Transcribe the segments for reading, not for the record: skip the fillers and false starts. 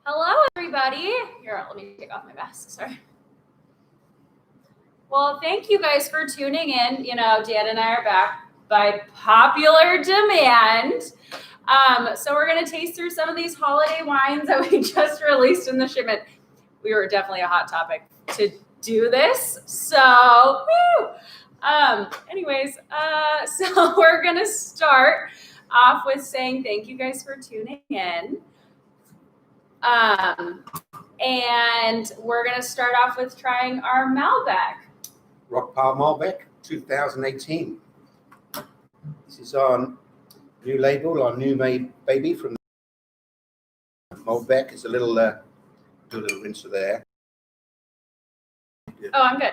Hello, everybody. Here, let me take off my mask. Sorry. Well, thank you guys for tuning in. Dan and I are back by popular demand. So we're going to taste through some of these holiday wines that we just released in the shipment. We were definitely a hot topic to do this. So, woo! So we're going to start off with saying thank you guys for tuning in. And we're going to start off with trying our Malbec. Rock Pile Malbec 2018. This is our new label, our new made baby from Malbec. It's a little, do a little rinser there. Oh, I'm good.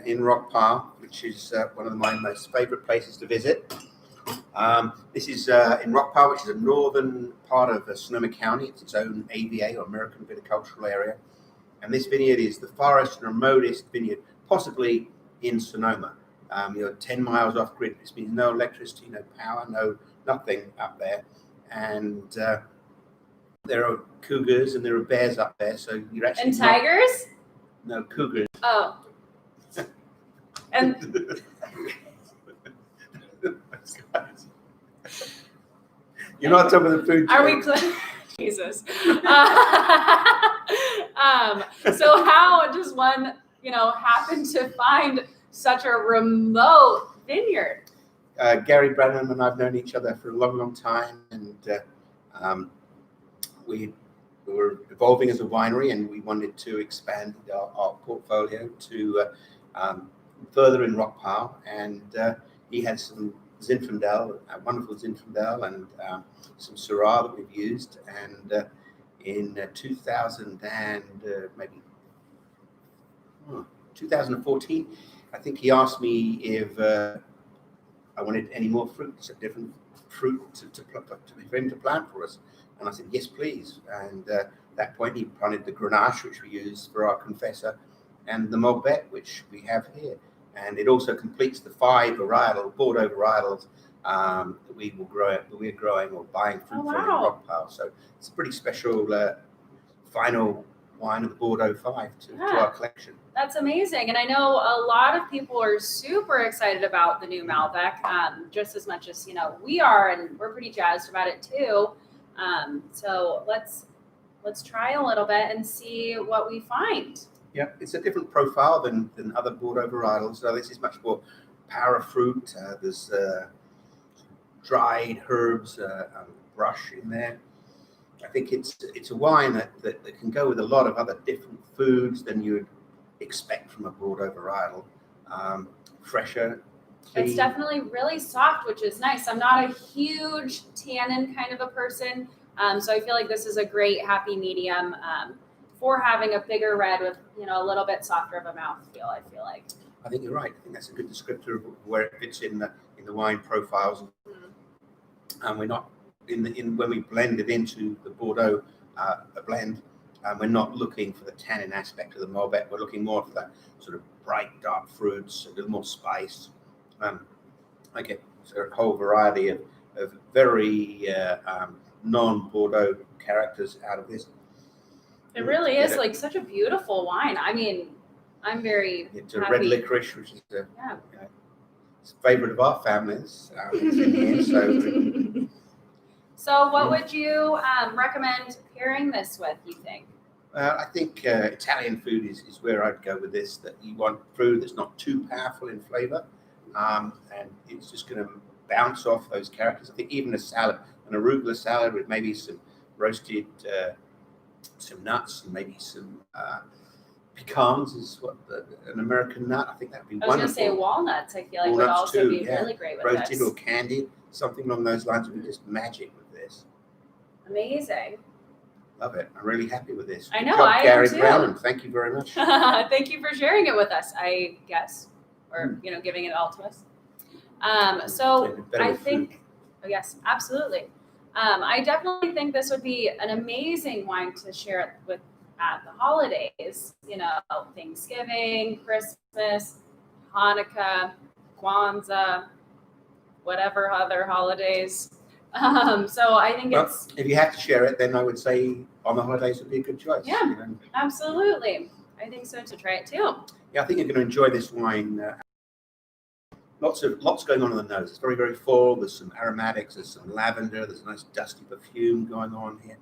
In Rock Pile, which is one of my most favorite places to visit. This is in Rock Pile, which is a northern part of Sonoma County. It's its own AVA, or American Viticultural Area. And this vineyard is the farthest and remotest vineyard, possibly in Sonoma. 10 miles off grid. This means no electricity, no power, nothing up there. And there are cougars and there are bears up there. So you're actually and tigers? No, cougars. Oh. And you're not talking about the food. Are we Jesus. So how does one, happen to find such a remote vineyard? Gary Branham and I've known each other for a long, long time, and we were evolving as a winery, and we wanted to expand our portfolio to further in Rock Pile, and he had some Zinfandel, a wonderful Zinfandel, and some Syrah that we've used. And in 2014, I think he asked me if I wanted any more fruit, different fruit for him to plant for us. And I said, yes, please. And at that point, he planted the Grenache, which we use for our Confessor, and the Malbec, which we have here. And it also completes the 5 Bordeaux varietals that we're growing or buying fruit from in Rock Pile. So it's a pretty special final wine of the Bordeaux 5 to our collection. That's amazing. And I know a lot of people are super excited about the new Malbec, just as much as, we are, and we're pretty jazzed about it too. So let's try a little bit and see what we find. Yeah, it's a different profile than other Bordeaux varietals. So this is much more power of fruit. There's dried herbs, brush in there. I think it's a wine that can go with a lot of other different foods than you would expect from a Bordeaux varietal. Fresher. Clean. It's definitely really soft, which is nice. I'm not a huge tannin kind of a person, so I feel like this is a great happy medium for having a bigger red with a little bit softer of a mouthfeel. I feel like. I think you're right. I think that's a good descriptor of where it fits in the wine profiles. And we're not when we blend it into the Bordeaux a blend. We're not looking for the tannin aspect of the Malbec. We're looking more for that sort of bright, dark fruits, a little more spice. I get a whole variety of very non-Bordeaux characters out of this. It really is like such a beautiful wine. I mean, I'm very It's a red licorice, which is it's a favorite of our families. So what would you recommend pairing this with, you think? I think Italian food is where I'd go with this, that you want food that's not too powerful in flavor, and it's just going to bounce off those characters. I think even a salad, an arugula salad with maybe some roasted some nuts and maybe some pecans is what an American nut. I think that would be wonderful. I was going to say walnuts. I feel like would also be really great with roasted this. Or candied, something along those lines would be just magic with this. Amazing. Love it. I'm really happy with this. I know. Good job, I Gary am too. Brown. Thank you very much. Thank you for sharing it with us, I guess, or giving it all to us. So I think, yes, absolutely. I definitely think this would be an amazing wine to share with at the holidays. Thanksgiving, Christmas, Hanukkah, Kwanzaa, whatever other holidays. So I think Well, it's if you have to share it, then I would say on the holidays would be a good choice. Yeah. You know? absolutely. I think so to try it too. Yeah, I think you're going to enjoy this wine. Lots going on in the nose. It's very, very full. There's some aromatics. There's some lavender. There's a nice dusty perfume going on here.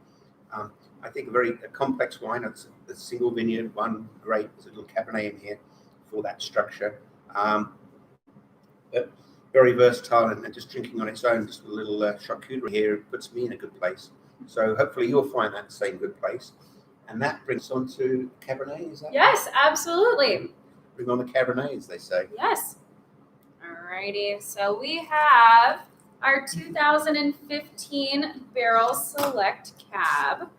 I think a complex wine. It's a single vineyard, one grape. There's a little Cabernet in here for that structure. But very versatile and just drinking on its own, just a little charcuterie here puts me in a good place. So hopefully you'll find that same good place. And that brings us on to Cabernet, is that? Yes, absolutely. Bring on the Cabernet, as they say. Yes. Alrighty. So we have our 2015 Barrel Select Cab.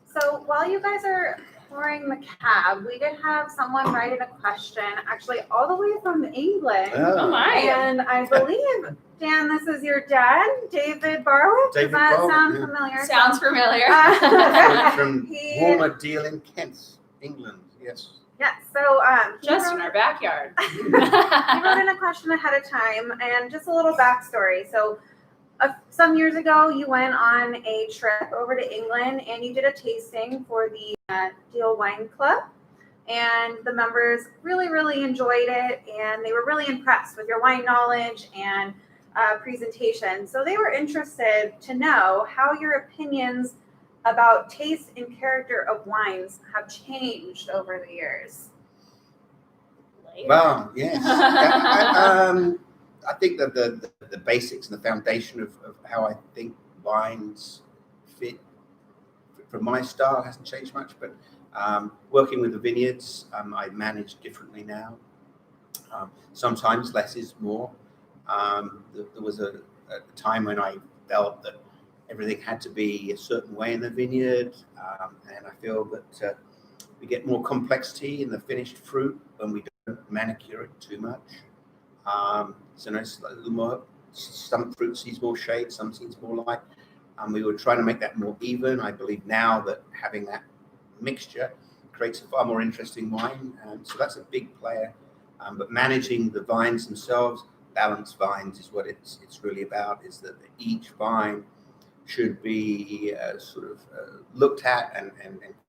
So while you guys are pouring the cab, we did have someone write in a question, actually all the way from England. Oh my. And I believe, Dan, this is your dad, David Barwick. David Does that Barwick, sound yeah. familiar? Sounds familiar. From Warmer Deal in Kent, England. Yes. Yes. So Just in our backyard. he wrote in a question ahead of time, and just a little backstory. So some years ago, you went on a trip over to England and you did a tasting for the Deal Wine Club. And the members really, really enjoyed it. And they were really impressed with your wine knowledge and presentation. So they were interested to know how your opinions about taste and character of wines have changed over the years. Well, yes. I think that the basics and the foundation of how I think wines fit from my style hasn't changed much, but working with the vineyards, I manage differently now. Sometimes less is more. There was a time when I felt that everything had to be a certain way in the vineyard, and I feel that we get more complexity in the finished fruit when we don't manicure it too much. So it's a little more, some fruit sees more shade, some sees more light. We were trying to make that more even. I believe now that having that mixture creates a far more interesting wine. So that's a big player. But managing the vines themselves, balanced vines is what it's really about, is that each vine should be looked at and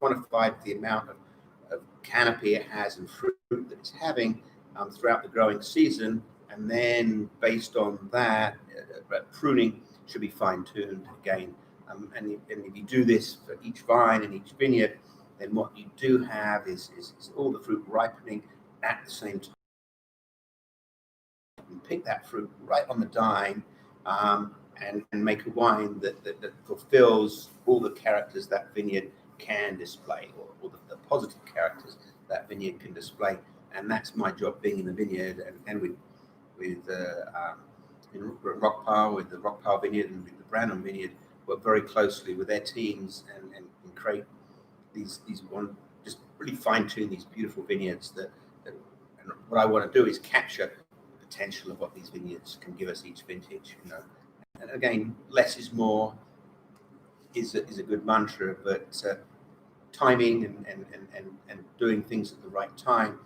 quantified the amount of canopy it has and fruit that it's having throughout the growing season, and then based on that, pruning should be fine-tuned again. And if you do this for each vine and each vineyard, then what you do have is all the fruit ripening at the same time. You pick that fruit right on the dime and make a wine that fulfills all the characters that vineyard can display, or the positive characters that vineyard can display. And that's my job, being in the vineyard and with in Rockpile, with the Rockpile vineyard and with the Branham vineyard, work very closely with their teams and create these one, just really fine tune these beautiful vineyards that and what I want to do is capture the potential of what these vineyards can give us each vintage, you know. And again, less is more is a good mantra, but timing and doing things at the right time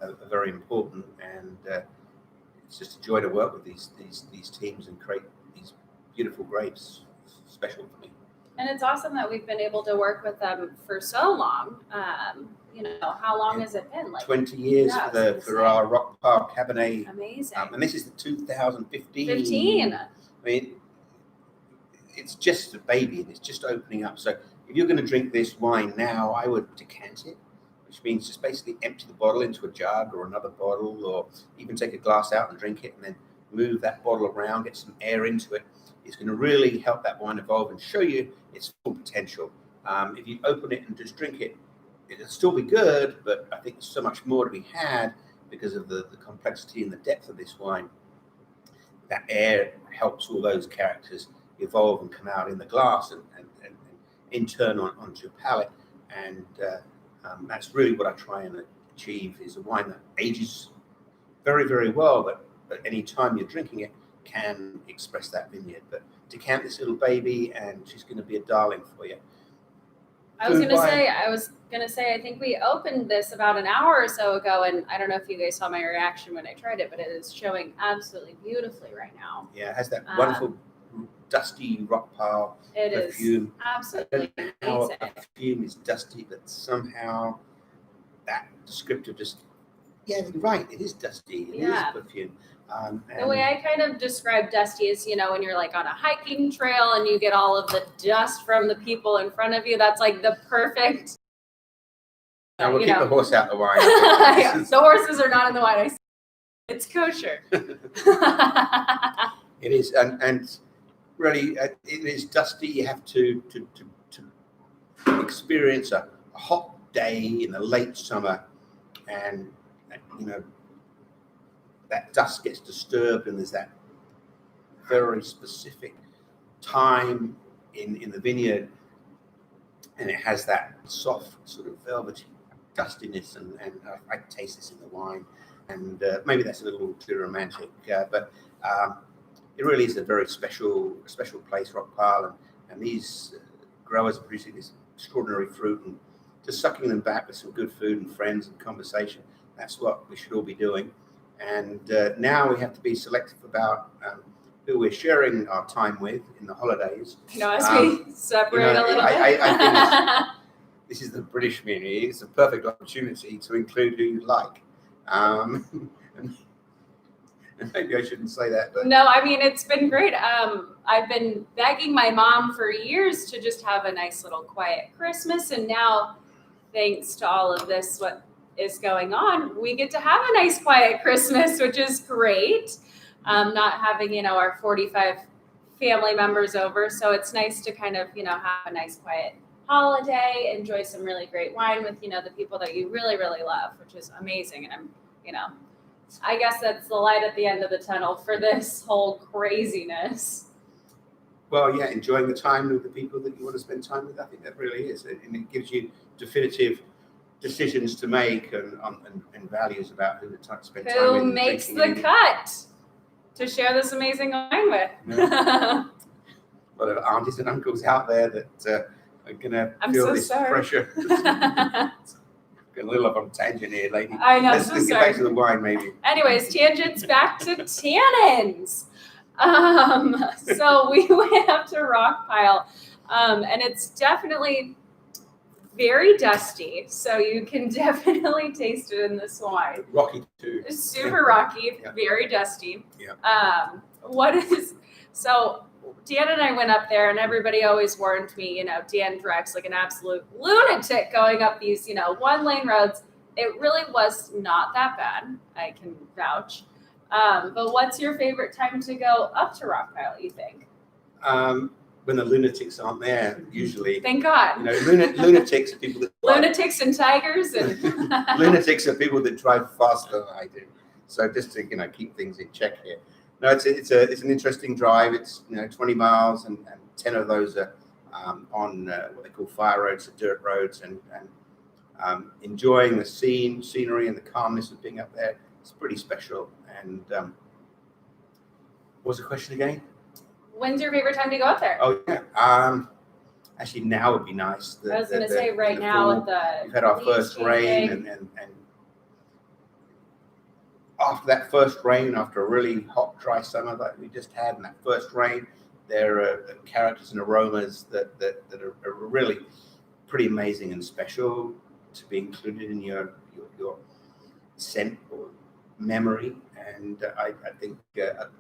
are very important, and it's just a joy to work with these teams and create these beautiful grapes. Special for me. And it's awesome that we've been able to work with them for so long. How long has it been? Like 20 years for our Rockpile Cabernet. Amazing. And this is the 2015. 15. I mean, it's just a baby and it's just opening up. So if you're going to drink this wine now, I would decant it, which means just basically empty the bottle into a jug or another bottle, or even take a glass out and drink it and then move that bottle around, get some air into it. It's going to really help that wine evolve and show you its full potential. If you open it and just drink it, it'll still be good, but I think there's so much more to be had because of the complexity and the depth of this wine. That air helps all those characters evolve and come out in the glass and in turn onto your palate. And that's really what I try and achieve, is a wine that ages very, very well, but any time you're drinking it can express that vineyard. But decant this little baby and she's going to be a darling for you. I was gonna say, I think we opened this about an hour or so ago, and I don't know if you guys saw my reaction when I tried it, but it is showing absolutely beautifully right now. Yeah, it has that wonderful dusty rock pile perfume. Absolutely I don't know how amazing. a perfume is dusty, but somehow that descriptor just, yeah, you're right. It is dusty. It is perfume. The way I kind of describe dusty is, when you're like on a hiking trail and you get all of the dust from the people in front of you. That's like the perfect. Now we'll keep the horse out the wine. The horses are not in the wine. It's kosher. It is, and really, it is dusty. You have to experience a hot day in the late summer, and that dust gets disturbed, and there's that very specific time in the vineyard, and it has that soft sort of velvety dustiness, and I taste this in the wine, and maybe that's a little too romantic, but it really is a very special place, Rock Pile, and these growers are producing this extraordinary fruit and just sucking them back with some good food and friends and conversation. That's what we should all be doing. And now we have to be selective about who we're sharing our time with in the holidays. As we separate a little bit. I think this is the British community. It's a perfect opportunity to include who you like. And maybe I shouldn't say that. But. No, I mean, it's been great. I've been begging my mom for years to just have a nice little quiet Christmas. And now, thanks to all of this, what is going on, we get to have a nice quiet Christmas, which is great. Not having, our 45 family members over. So it's nice to kind of, have a nice quiet holiday, enjoy some really great wine with, the people that you really, really love, which is amazing. And I'm, I guess that's the light at the end of the tunnel for this whole craziness. Well, yeah, enjoying the time with the people that you want to spend time with. I think that really is. And it gives you definitive decisions to make and values about who to spend time with. Who makes the cut to share this amazing wine with. Yeah. A lot of aunties and uncles out there that are going to feel this pressure. Getting a little up on tangent here, lady. I know. Let's get back to the wine, maybe. Anyways, tangents back to tannins. So we went up to Rock Pile, and it's definitely very dusty. So you can definitely taste it in this wine. Rocky too. It's super rocky, very dusty. Yeah. So Dan and I went up there, and everybody always warned me, Dan drives like an absolute lunatic going up these, 1-lane roads. It really was not that bad. I can vouch. But what's your favorite time to go up to Rock Pile, you think? When the lunatics aren't there, usually. Thank God. Lunatics are people that lunatics and tigers and lunatics are people that drive faster than I do. So just to keep things in check here. No, it's an interesting drive. It's 20 miles, and 10 of those are on what they call fire roads, or dirt roads, and enjoying the scenery and the calmness of being up there. It's pretty special. And what was the question again? When's your favorite time to go up there? Oh yeah, actually now would be nice. I was going to say right now with the we've had our first rain, and after that first rain, after a really hot, dry summer that we just had, and that first rain, there are characters and aromas that are really pretty amazing and special to be included in your scent or memory. And I think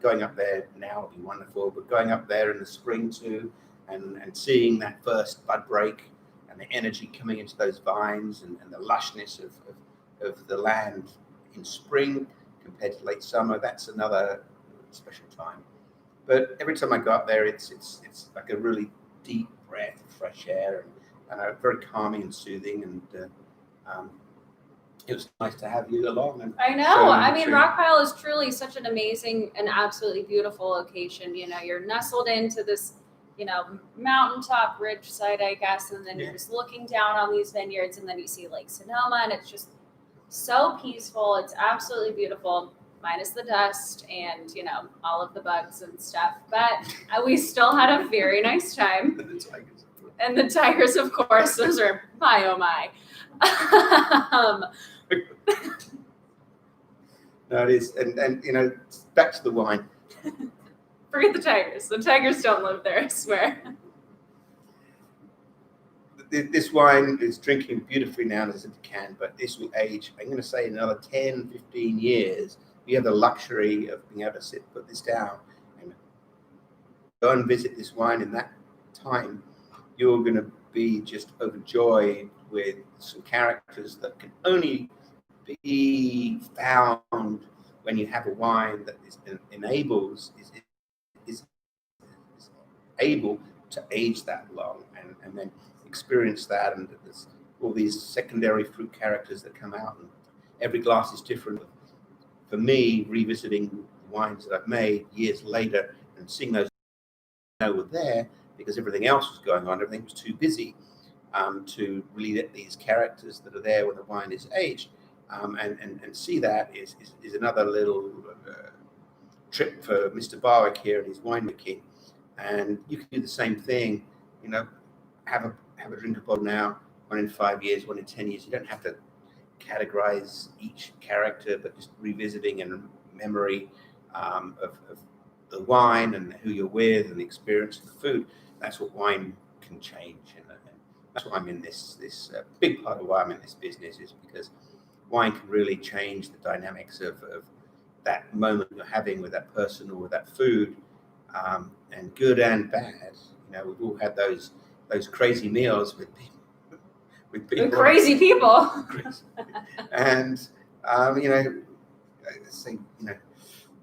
going up there now would be wonderful, but going up there in the spring too, and seeing that first bud break and the energy coming into those vines and the lushness of the land in spring compared to late summer, that's another special time. But every time I go up there, it's like a really deep breath of fresh air, and very calming and soothing, and it was nice to have you along. And I know. I mean, Rock Pile is truly such an amazing and absolutely beautiful location. You're nestled into this, mountaintop ridge side, I guess, and then you're just looking down on these vineyards, and then you see Lake Sonoma, and it's just so peaceful. It's absolutely beautiful, minus the dust and, all of the bugs and stuff. But we still had a very nice time. And the tigers, of course, those are my oh my. No, it is, and back to the wine. Forget the tigers. The tigers don't live there, I swear. This wine is drinking beautifully now as it can, but this will age, I'm going to say another 10, 15 years. We have the luxury of being able to put this down and go and visit this wine in that time. You're going to be just overjoyed with some characters that can only be found when you have a wine that is able to age that long and then experience that. And there's all these secondary fruit characters that come out, and every glass is different. For me, revisiting wines that I've made years later and seeing those were there because everything else was going on, everything was too busy to really let these characters that are there when the wine is aged and see that is another little trip for Mr. Barwick here and his winemaking. And you can do the same thing, have a drink of bottle now, 1 in 5 years, 1 in 10 years. You don't have to categorize each character, but just revisiting and memory of the wine and who you're with and the experience of the food. That's what wine can change. And that's why I'm in this big part of why I'm in this business is because wine can really change the dynamics of that moment you're having with that person or with that food, and good and bad. We've all had those crazy meals with people. With crazy people. And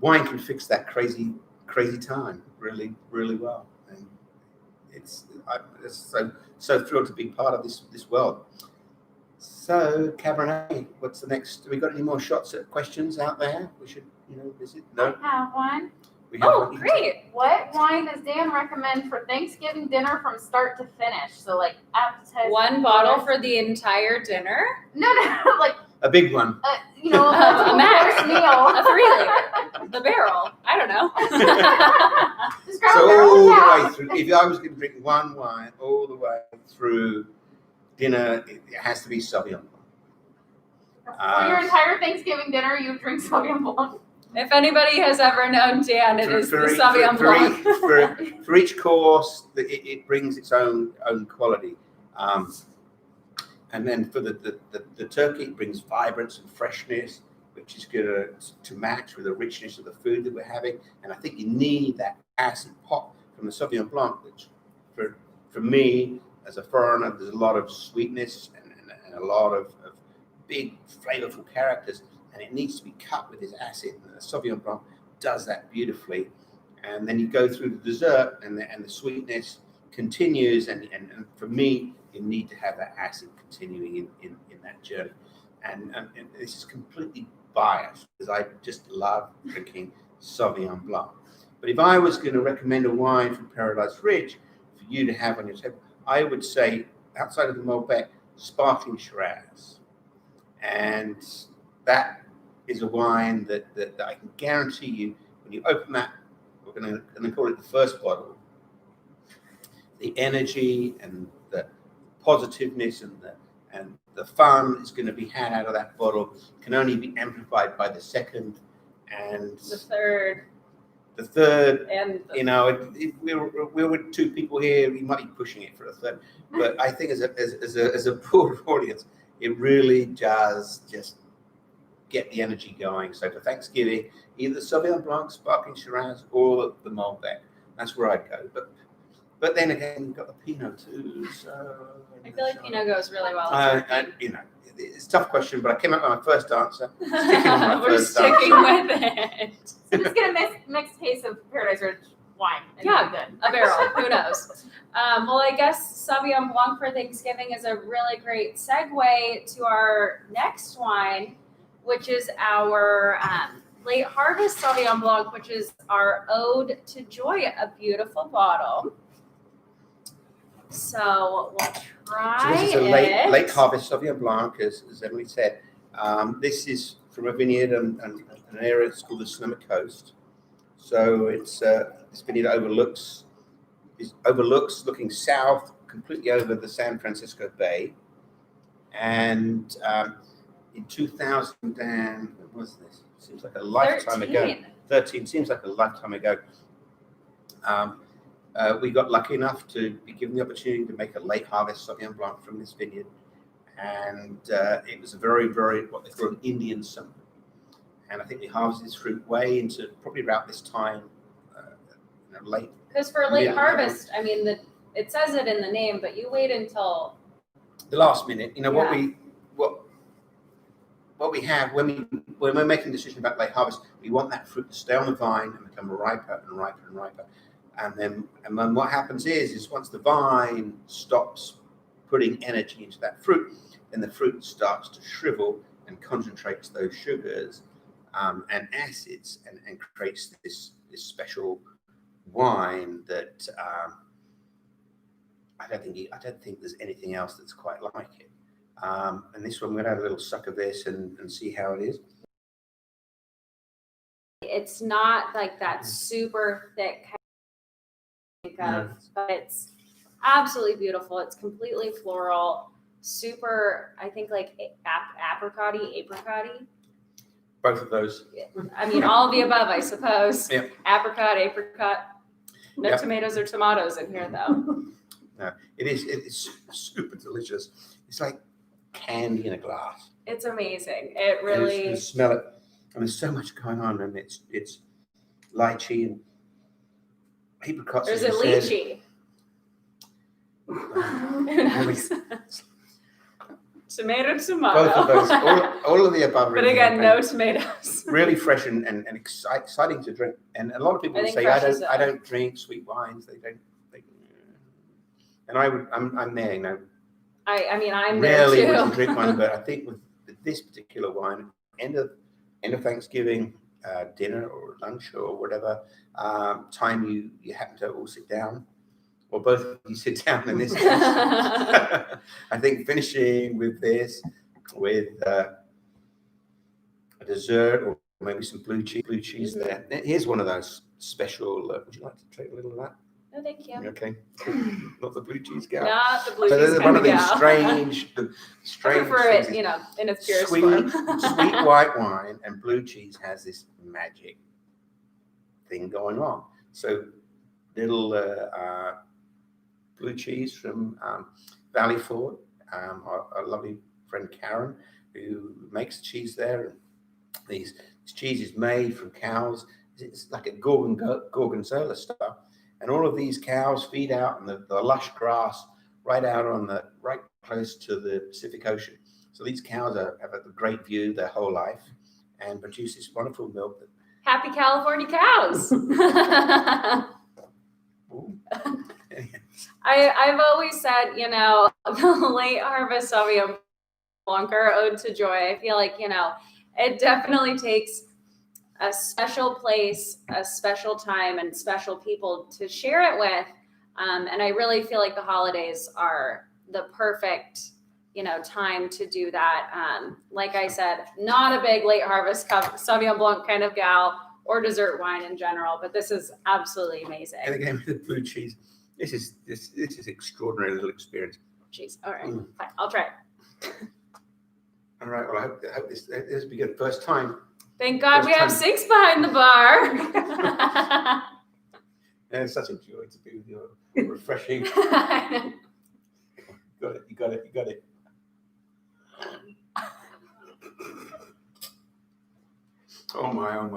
wine can fix that crazy time really, really well. And I'm so thrilled to be part of this world. So Cabernet, what's the next? Have we got any more shots at questions out there? We should visit. No. I have one. Oh, great. What wine does Dan recommend for Thanksgiving dinner from start to finish? So like appetizer. One bottle for the entire dinner? No, like a big one. a A max meal. A 3-liter. The barrel. I don't know. Just grab So a barrel all down. the way through, if I was going to drink one wine all the way through dinner, it has to be Sauvignon Blanc. For your entire Thanksgiving dinner, you drink Sauvignon Blanc. If anybody has ever known Dan, it is the Sauvignon Blanc. For each course, it brings its own quality. And then for the turkey, it brings vibrance and freshness, which is going to match with the richness of the food that we're having. And I think you need that acid pop from the Sauvignon Blanc, which for me, as a foreigner, there's a lot of sweetness and a lot of big, flavorful characters. And it needs to be cut with this acid. And the Sauvignon Blanc does that beautifully. And then you go through the dessert, and the sweetness continues. And for me, you need to have that acid continuing in that journey. And this is completely biased because I just love drinking Sauvignon Blanc. But if I was going to recommend a wine from Paradise Ridge for you to have on your table, I would say, outside of the Malbec, sparkling Shiraz. And that is a wine that I can guarantee you, when you open that, we're going to call it the first bottle, the energy and the positiveness and the fun is going to be had out of that bottle can only be amplified by the second and The third. the third. And If we're with two people here, we might be pushing it for a third. But I think as a broad audience, it really does just get the energy going. So for Thanksgiving, either Sauvignon Blanc, sparkling Shiraz, or the Malbec. That's where I'd go. But then again, you've got the Pinot too. So I feel like Pinot goes really well. it's a tough question, but I came up with my first answer. Sticking with my We're first sticking answer. with it. So just get a mixed case of Paradise Ridge wine. And Yeah, you're good. a barrel. Who knows? Well, I guess Sauvignon Blanc for Thanksgiving is a really great segue to our next wine, which is our Late Harvest Sauvignon Blanc, which is our Ode to Joy, a beautiful bottle. So we'll try So this is a late harvest Sauvignon Blanc, as Emily said. This is from a vineyard and an area that's called the Sonoma Coast. So it's this vineyard overlooks looking south, completely over the San Francisco Bay. And in 2000 and what was this? Seems like a lifetime ago. 13 seems like a lifetime ago. We got lucky enough to be given the opportunity to make a late harvest Sauvignon Blanc from this vineyard. And it was a very, very, what they call an Indian summer. And I think we harvested this fruit way into probably about this time, late. Because for late harvest, I mean, it says it in the name, but you wait until the last minute. What we have when we're making a decision about late harvest, we want that fruit to stay on the vine and become riper and riper and riper. And then what happens is once the vine stops putting energy into that fruit, then the fruit starts to shrivel and concentrates those sugars and acids and creates this special wine that I don't think there's anything else that's quite like it. And this one, we're gonna have a little suck of this and see how it is. it's not like that super thick kind of, but it's absolutely beautiful. It's completely floral, super, I think like apricot-y. Both of those. I mean, all of the above, I suppose. Yeah. Apricot. No Yep. tomatoes or tomatoes in here, though. No, it's super delicious. It's like candy in a glass. It's amazing. It really. You smell it, and there's so much going on, and it's lychee and apricots. There's a lychee. Tomato. Both of those, all of the above. But again, no tomatoes. Really fresh and exciting to drink. And a lot of people say, I don't drink sweet wines. They don't. And I'm there, you know. I mean, I'm rarely there too. would drink one, but I think with this particular wine, end of Thanksgiving, dinner or lunch or whatever time you happen to all sit down, or both of you sit down in this case. I think finishing with this, with a dessert or maybe some blue cheese there. Here's one of those special. Would you like to take a little of that? No, thank you. Okay. Not the blue cheese gal. Not the blue So cheese there's kind one of of these gal. strange I prefer it, in its purest sweet form. white wine, and blue cheese has this magic thing going on. So little blue cheese from Valley Ford, our lovely friend Karen, who makes cheese there. This cheese is made from cows. It's like a gorgonzola stuff. And all of these cows feed out in the lush grass right close to the Pacific Ocean. So these cows have a great view their whole life and produce this wonderful milk. Happy California cows. I've always said, the Late Harvest Sauvignon Blanc, Ode to Joy. I feel like, it definitely takes a special place, a special time, and special people to share it with. And I really feel like the holidays are the perfect, time to do that. Like I said, not a big Late Harvest Sauvignon Blanc kind of gal or dessert wine in general, but this is absolutely amazing. And again, with the blue cheese, this is extraordinary little experience. Cheese. All right, fine. I'll try it. All right. Well, I hope this will be good. First time. Thank God we have sinks behind the bar. And it's such a joy to be with you. Refreshing. You got it. Oh my. Oh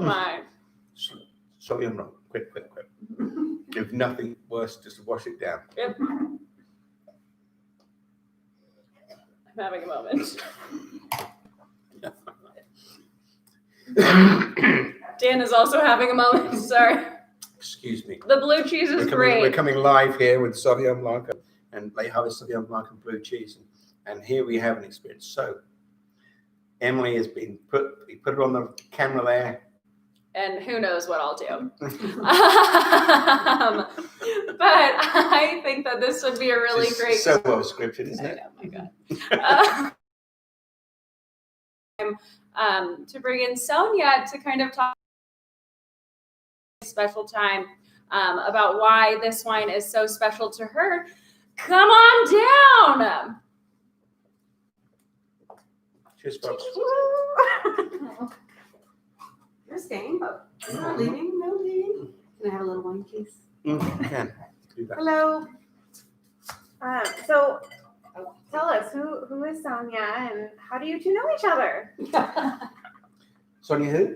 my. Sauvignon Blanc. Quick. If nothing worse, just wash it down. Yep. I'm having a moment. Dan is also having a moment. Sorry. Excuse me. The blue cheese is great. We're coming live here with Sauvignon Blanc and Late Harvest Sauvignon Blanc and blue cheese, and here we have an experience. So Emily has been we put her on the camera there, and who knows what I'll do. But I think that this would be a really great. So well scripted, isn't it? Oh my God. To bring in Sonia to kind of talk a special time about why this wine is so special to her. Come on down. Cheers, folks. You're staying, but you're not leaving. No leaving. Can I have a little wine, please? You can do that. Hello. So tell us, who is Sonia and how do you two know each other? Sonia who?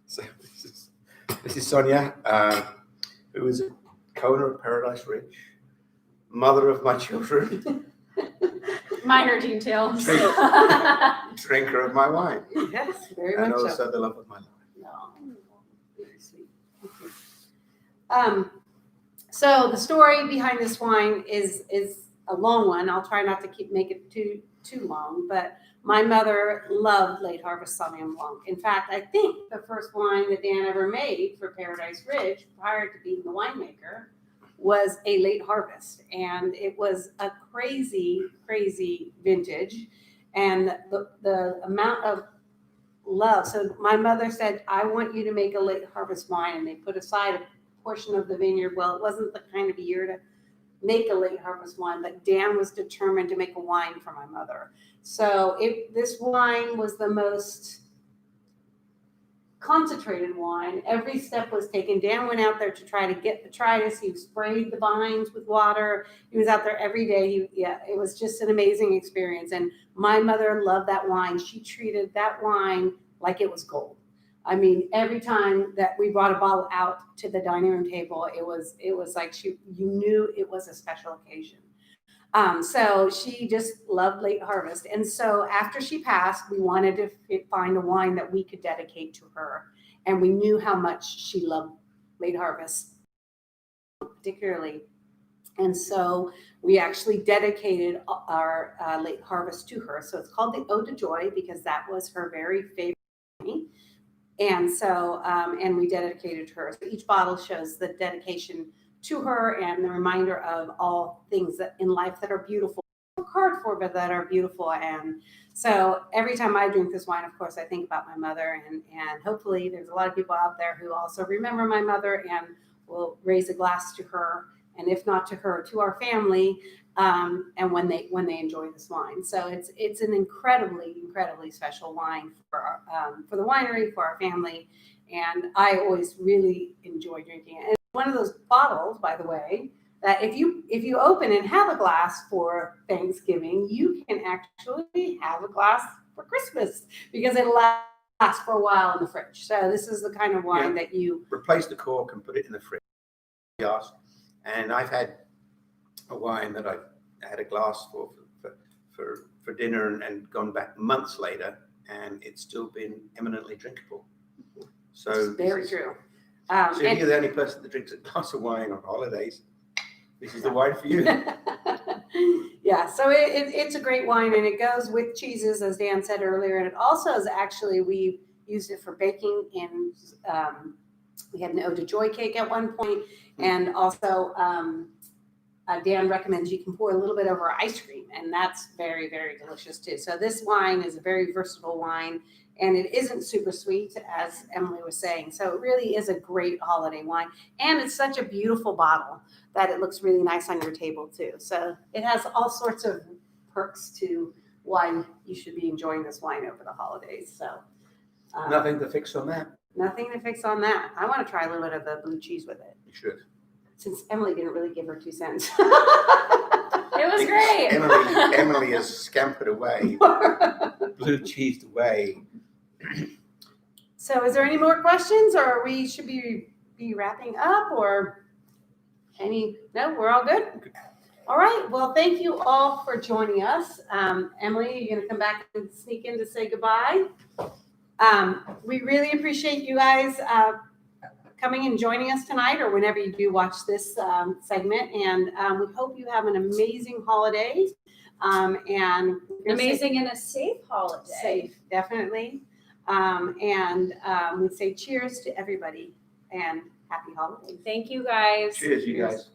So this is Sonia, who is a co-owner of Paradise Ridge, mother of my children, Minor details. drinker of my wine, Yes, very and much so. also the love of my life. No, very sweet. Thank you. So the story behind this wine is a long one. I'll try not to make it too long, but my mother loved Late Harvest Sauvignon Blanc. In fact, I think the first wine that Dan ever made for Paradise Ridge, prior to being the winemaker, was a Late Harvest, and it was a crazy vintage, and the amount of love. So my mother said, I want you to make a Late Harvest wine, and they put aside a portion of the vineyard. Well, it wasn't the kind of year to make a Late Harvest wine, but Dan was determined to make a wine for my mother. So this wine was the most concentrated wine. Every step was taken. Dan went out there to try to get the tritus. He sprayed the vines with water. He was out there every day. It was just an amazing experience. And my mother loved that wine. She treated that wine like it was gold. I mean, every time that we brought a bottle out to the dining room table, it was like you knew it was a special occasion. So she just loved Late Harvest. And so after she passed, we wanted to find a wine that we could dedicate to her. And we knew how much she loved Late Harvest, particularly. And so we actually dedicated our Late Harvest to her. So it's called the Ode to Joy because that was her very favorite wine. And so, and we dedicated to her. So each bottle shows the dedication to her and the reminder of all things that in life that are beautiful, card for, but that are beautiful. And so every time I drink this wine, of course, I think about my mother, and hopefully there's a lot of people out there who also remember my mother and will raise a glass to her, and if not to her, to our family, and when they enjoy this wine. So it's an incredibly special wine for the winery, for our family, and I always really enjoy drinking it. And one of those bottles, by the way, that if you open and have a glass for Thanksgiving, you can actually have a glass for Christmas because it'll last for a while in the fridge. So this is the kind of wine that you replace the cork and put it in the fridge. Yes, and I've had a wine that I had a glass for dinner and gone back months later, and it's still been eminently drinkable. So it's very true. So if you're the only person that drinks a glass of wine on holidays, this is the wine for you. Yeah, so it's a great wine, and it goes with cheeses, as Dan said earlier, and it also is actually, we used it for baking in, we had an Ode to Joy cake at one point, and also Dan recommends you can pour a little bit over ice cream, and that's very delicious too. So this wine is a very versatile wine, and it isn't super sweet, as Emily was saying. So it really is a great holiday wine, and it's such a beautiful bottle that it looks really nice on your table too. So it has all sorts of perks to why you should be enjoying this wine over the holidays. So Nothing to fix on that. nothing to fix on that. I want to try a little bit of the blue cheese with it, You should. since Emily didn't really give her 2 cents. It was great. Emily has scampered away, blue cheesed away. So is there any more questions, or we should be wrapping up, or no, we're all good? All right, well, thank you all for joining us. Emily, you're gonna come back and sneak in to say goodbye. We really appreciate you guys coming and joining us tonight, or whenever you do watch this segment, and we hope you have an amazing holiday. And Amazing and a safe holiday. safe, definitely. We say cheers to everybody and happy holidays. Thank you guys. Cheers, you guys.